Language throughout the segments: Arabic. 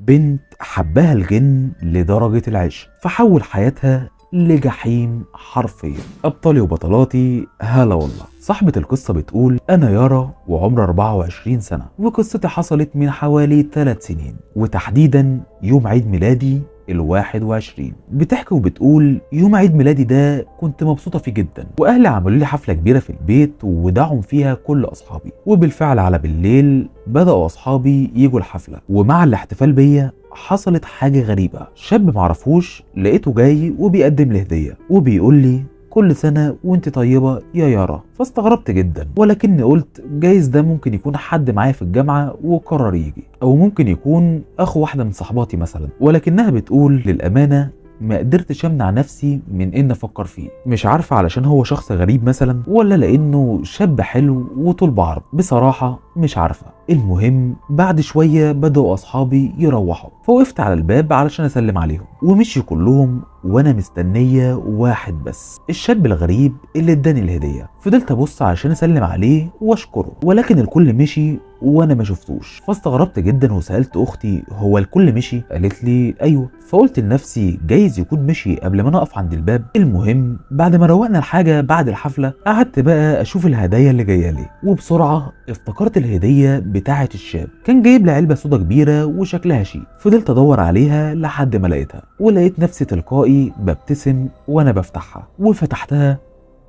بنت حبها الجن لدرجة العشق فحول حياتها لجحيم حرفيا. أبطالي وبطلاتي هلا والله. صاحبة القصة بتقول أنا يارا وعمر 24 سنة، وقصتي حصلت من حوالي 3 سنين، وتحديدا يوم عيد ميلادي ال21. بتحكي وبتقول يوم عيد ميلادي ده كنت مبسوطة فيه جدا، وأهلي عملوا لي حفلة كبيرة في البيت ودعوا فيها كل أصحابي، وبالفعل على بالليل بدأوا أصحابي يجوا الحفلة، ومع الاحتفال بيا حصلت حاجة غريبة. شاب معرفوش لقيته جاي وبيقدم لي هدية وبيقول لي كل سنة وانت طيبة يا يارا. فاستغربت جدا، ولكني قلت جايز ده ممكن يكون حد معايا في الجامعة وقرر يجي، او ممكن يكون اخو واحدة من صحباتي مثلا. ولكنها بتقول للأمانة ما قدرتش امنع نفسي من ان افكر فيه، مش عارفة علشان هو شخص غريب مثلا ولا لانه شاب حلو وطول بعرض، بصراحة مش عارفة. المهم بعد شوية بدأوا أصحابي يروحوا، فوقفت على الباب علشان أسلم عليهم، ومشي كلهم وأنا مستنية واحد بس، الشاب الغريب اللي اداني الهدية. فضلت أبص علشان أسلم عليه وأشكره، ولكن الكل مشي وانا ما شفتوش. فاستغربت جدا وسالت اختي هو الكل مشي؟ قالت لي ايوه. فقلت لنفسي جايز يكون مشي قبل ما نقف عند الباب. المهم بعد ما روقنا الحاجه بعد الحفله قعدت بقى اشوف الهدايا اللي جايه لي، وبسرعه افتكرت الهديه بتاعه الشاب. كان جايب لي علبه سودا كبيره وشكلها شيك. فضلت ادور عليها لحد ما لقيتها، ولقيت نفسي تلقائي ببتسم وانا بفتحها، وفتحتها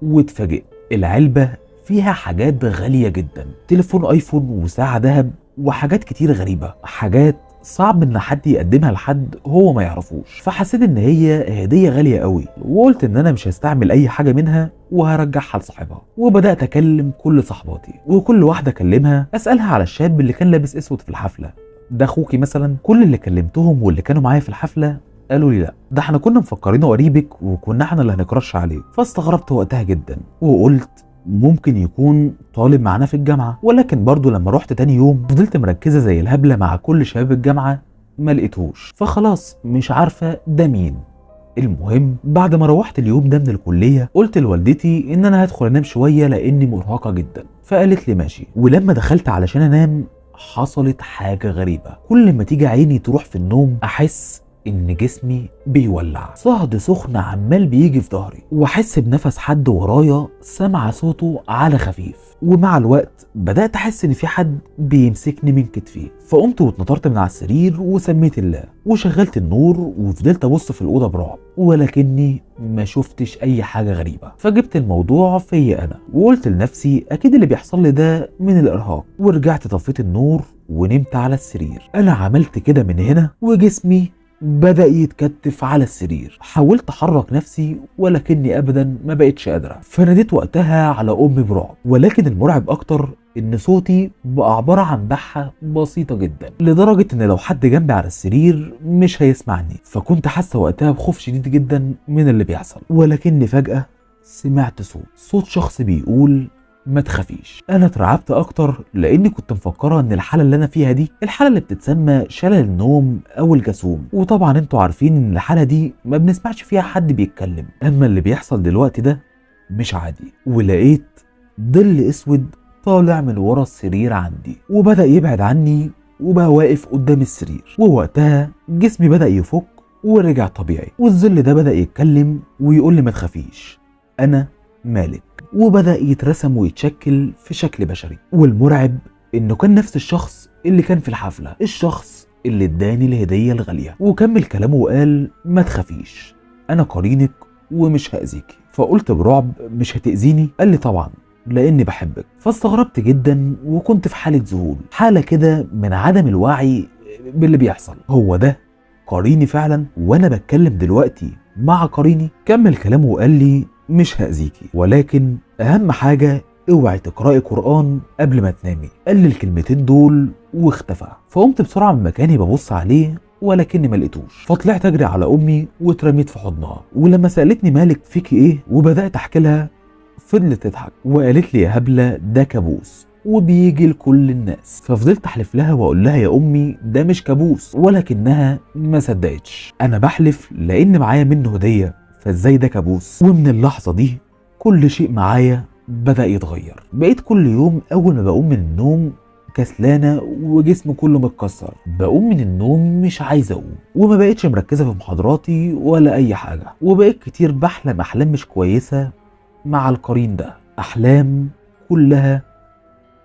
واتفاجئت. العلبه فيها حاجات غالية جدا، تليفون ايفون وساعة ذهب وحاجات كتير غريبة، حاجات صعب ان حد يقدمها لحد هو ما يعرفوش. فحسيت ان هي هدية غالية قوي، وقلت ان انا مش هستعمل اي حاجة منها وهرجعها لصاحبها. وبدأت اكلم كل صحباتي، وكل واحدة اكلمها اسألها على الشاب اللي كان لابس اسود في الحفلة، ده اخوكي مثلا؟ كل اللي كلمتهم واللي كانوا معايا في الحفلة قالوا لي لا، ده احنا كنا مفكرينه قريبك وكنا احنا اللي هنكرش عليه. فاستغربت وقتها جدا وقلت ممكن يكون طالب معانا في الجامعة. ولكن برضو لما روحت تاني يوم فضلت مركزة زي الهبلة مع كل شباب الجامعة ما لقيتهوش، فخلاص مش عارفة ده مين. المهم بعد ما روحت اليوم ده من الكلية قلت لوالدتي ان انا هدخل انام شوية لاني مرهقة جدا، فقالت لي ماشي. ولما دخلت علشان انام حصلت حاجة غريبة، كل ما تيجي عيني تروح في النوم احس ان جسمي بيولع، صهد سخن عمال بيجي في ظهري، واحس بنفس حد ورايا سامعه صوته على خفيف. ومع الوقت بدات احس ان في حد بيمسكني من كتفي، فقمت واتنطرت من على السرير وسميت الله وشغلت النور وفضلت ابص في الاوضه برعب، ولكني ما شفتش اي حاجه غريبه. فجبت الموضوع فيا انا وقلت لنفسي اكيد اللي بيحصل لي ده من الارهاق، ورجعت طفيت النور ونمت على السرير. انا عملت كده من هنا وجسمي بدأ يتكتف على السرير. حاولت احرك نفسي ولكني ابدا ما بقتش قادره، فناديت وقتها على امي برعب. ولكن المرعب اكتر ان صوتي بقى عباره عن بحه بسيطه جدا، لدرجه ان لو حد جنبي على السرير مش هيسمعني. فكنت حاسه وقتها بخوف شديد جدا من اللي بيحصل. ولكني فجاه سمعت صوت شخص بيقول ما تخافيش. انا اترعبت اكتر لاني كنت مفكره ان الحاله اللي انا فيها دي الحاله اللي بتتسمى شلل النوم او الجاسوم، وطبعا انتوا عارفين ان الحاله دي ما بنسمعش فيها حد بيتكلم. اما اللي بيحصل دلوقتي ده مش عادي. ولقيت ظل اسود طالع من ورا السرير عندي وبدا يبعد عني وبقى واقف قدام السرير، ووقتها جسمي بدا يفك ورجع طبيعي، والظل ده بدا يتكلم ويقول لي ما تخافيش انا مالك، وبدأ يترسم ويتشكل في شكل بشري. والمرعب انه كان نفس الشخص اللي كان في الحفلة، الشخص اللي اداني الهدية الغالية. وكمل كلامه وقال ما تخافيش انا قرينك ومش هأذيكي. فقلت برعب مش هتأذيني؟ قال لي طبعا لاني بحبك. فاستغربت جدا وكنت في حالة ذهول، حالة كده من عدم الوعي باللي بيحصل. هو ده قريني فعلا وانا بتكلم دلوقتي مع قريني؟ كمل كلامه وقال لي مش هأذيكي، ولكن اهم حاجة اوعي تقرأي قرآن قبل ما تنامي. قال لي الكلمتين دول واختفى. فقمت بسرعة من مكاني ببص عليه ولكني ما لقيتوش، فطلعت اجري على امي واترميت في حضنها. ولما سألتني مالك فيكي ايه وبدأت احكي لها فضلت تضحك وقالت لي يا هبلة ده كابوس وبيجي لكل الناس. ففضلت احلف لها واقول لها يا امي ده مش كابوس، ولكنها ما صدقتش. انا بحلف لان معايا منه هدية، فازاي ده كابوس؟ ومن اللحظة دي كل شيء معايا بدأ يتغير. بقيت كل يوم اول ما بقوم من النوم كسلانه وجسمي كله متكسر. بقوم من النوم مش عايز اقوم، وما بقتش مركزه في محاضراتي ولا اي حاجه، وبقيت كتير بحلم احلام مش كويسه مع القرين ده، احلام كلها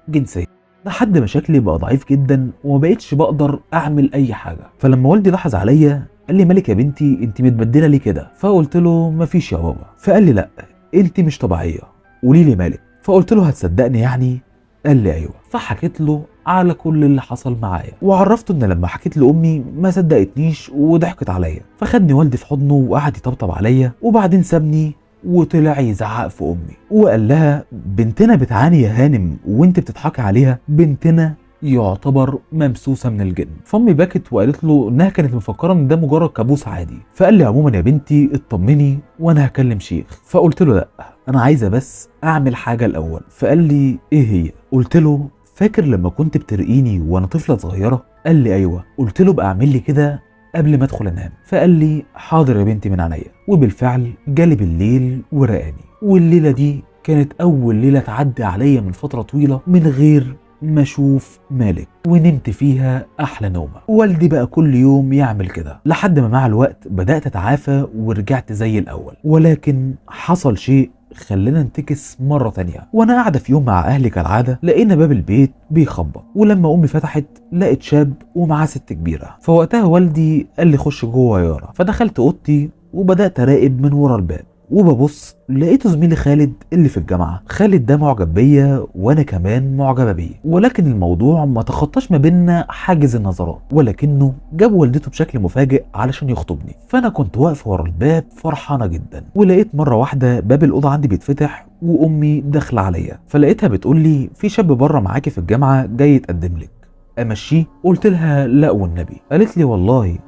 جنسيه، لحد ما شكلي بقى ضعيف جدا وما بقتش بقدر اعمل اي حاجه. فلما والدي لاحظ عليا قال لي مالك يا بنتي انت متبدله ليه كده؟ فقلت له مفيش يا بابا. فقال لي لا انت مش طبيعيه، قولي لي مالك. فقلت له هتصدقني يعني؟ قال لي ايوه. فحكيت له على كل اللي حصل معايا، وعرفته ان لما حكيت لامي ما صدقتنيش وضحكت عليا. فخدني والدي في حضنه وقعد يطبطب عليا، وبعدين سابني وطلع يزعق في امي وقال لها بنتنا بتعاني يا هانم وانت بتضحكي عليها، بنتنا يعتبر ممسوسه من الجن. فامي بكت وقالت له انها كانت مفكره ان ده مجرد كابوس عادي. فقال لي عموما يا بنتي اطمني وانا هكلم شيخ. فقلت له لا انا عايزه بس اعمل حاجه الاول. فقال لي ايه هي؟ قلت له فاكر لما كنت بترقيني وانا طفله صغيره؟ قال لي ايوه. قلت له بقى اعمل لي كده قبل ما ادخل انام. فقال لي حاضر يا بنتي من عينيا. وبالفعل جالي بالليل ورقاني، والليله دي كانت اول ليله تعدي عليا من فتره طويله من غير ما اشوف مالك، ونمت فيها احلى نومه. والدي بقى كل يوم يعمل كده لحد ما مع الوقت بدات اتعافى ورجعت زي الاول. ولكن حصل شيء خلينا ننتكس مرة تانية. وانا قاعدة في يوم مع اهلي كالعادة لقينا باب البيت بيخبط، ولما امي فتحت لقيت شاب ومعاه ست كبيرة. فوقتها والدي قال لي خش جوه يا يارا. فدخلت اوضتي وبدأت اراقب من ورا الباب، وببص لقيت زميلي خالد اللي في الجامعة. خالد ده معجب بيا وانا كمان معجبة بيه، ولكن الموضوع ما تخطاش ما بيننا حاجز النظرات، ولكنه جاب والدته بشكل مفاجئ علشان يخطبني. فانا كنت واقف ورا الباب فرحانة جدا، ولقيت مرة واحدة باب الأوضة عندي بيتفتح وامي داخلة عليا. فلقيتها بتقول لي في شاب بره معاكي في الجامعة جاي يتقدم لك، امشيه؟ قلت لها لا والنبي. قالت لي والله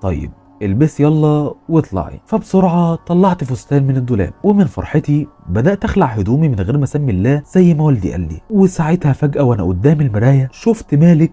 طيب البسي يلا واطلعي. فبسرعه طلعت فستان من الدولاب، ومن فرحتي بدات اخلع هدومي من غير ما اسمي الله زي ما والدي قال لي. وساعتها فجاه وانا قدام المرايه شفت مالك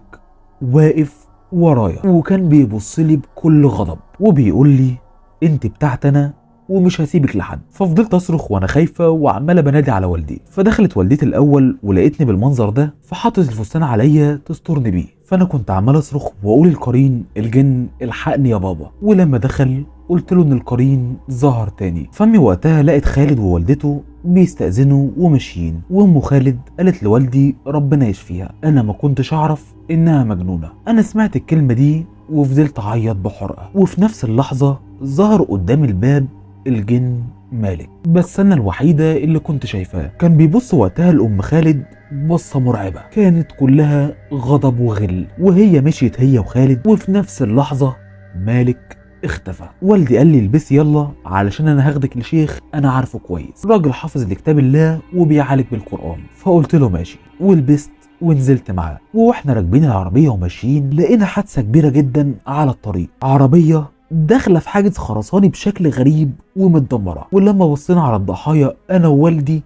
واقف ورايا، وكان بيبص لي بكل غضب وبيقول لي انت بتاعتنا ومش هسيبك لحد. ففضلت اصرخ وانا خايفه وعماله بنادي على والدي. فدخلت والدتي الاول ولقيتني بالمنظر ده، فحطت الفستان عليا تسترني بيه. فانا كنت عمال اصرخ واقول القرين الجن الحقني يا بابا. ولما دخل قلت له ان القرين ظهر تاني. فامي وقتها لقت خالد ووالدته بيستأذنوا وماشيين، وام خالد قالت لوالدي ربنا يشفيها، انا ما كنتش اعرف انها مجنونه. انا سمعت الكلمه دي وفضلت اعيط بحرقه. وفي نفس اللحظه ظهر قدام الباب الجن مالك، بس انا الوحيده اللي كنت شايفاه. كان بيبص وقتها لام خالد بصه مرعبه كانت كلها غضب وغل، وهي مشيت هي وخالد، وفي نفس اللحظه مالك اختفى. والدي قال لي البسي يلا علشان انا هاخدك لشيخ انا عارفه كويس، راجل حافظ لكتاب الله وبيعالج بالقران. فقلت له ماشي، ولبست ونزلت معاه. واحنا راكبين العربيه وماشيين لقينا حادثه كبيره جدا على الطريق، عربيه داخله في حاجز خرساني بشكل غريب ومتدمره. ولما بصينا على الضحايا انا ووالدي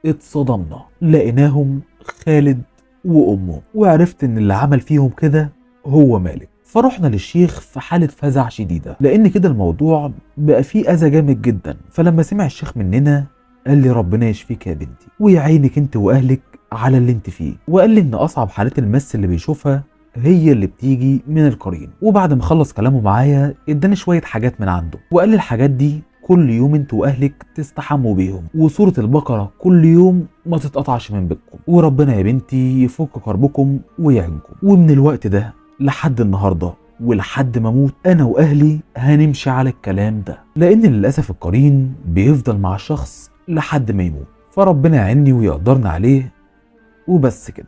اتصدمنا، لقيناهم خالد وامه، وعرفت ان اللي عمل فيهم كده هو مالك. فرحنا للشيخ في حالة فزع شديدة، لان كده الموضوع بقى فيه اذى جامد جدا. فلما سمع الشيخ مننا قال لي ربنا يشفيك يا بنتي ويعينك انت واهلك على اللي انت فيه، وقال لي ان اصعب حالات المس اللي بيشوفها هي اللي بتيجي من القرين. وبعد ما خلص كلامه معايا اداني شويه حاجات من عنده، وقال لي الحاجات دي كل يوم انتوا واهلك تستحموا بيهم، وسوره البقره كل يوم ما تتقطعش من بيتكم، وربنا يا بنتي يفك كربكم ويعينكم. ومن الوقت ده لحد النهارده ولحد ما اموت انا واهلي هنمشي على الكلام ده، لان للاسف القرين بيفضل مع الشخص لحد ما يموت. فربنا يعيني ويقدرنا عليه وبس كده.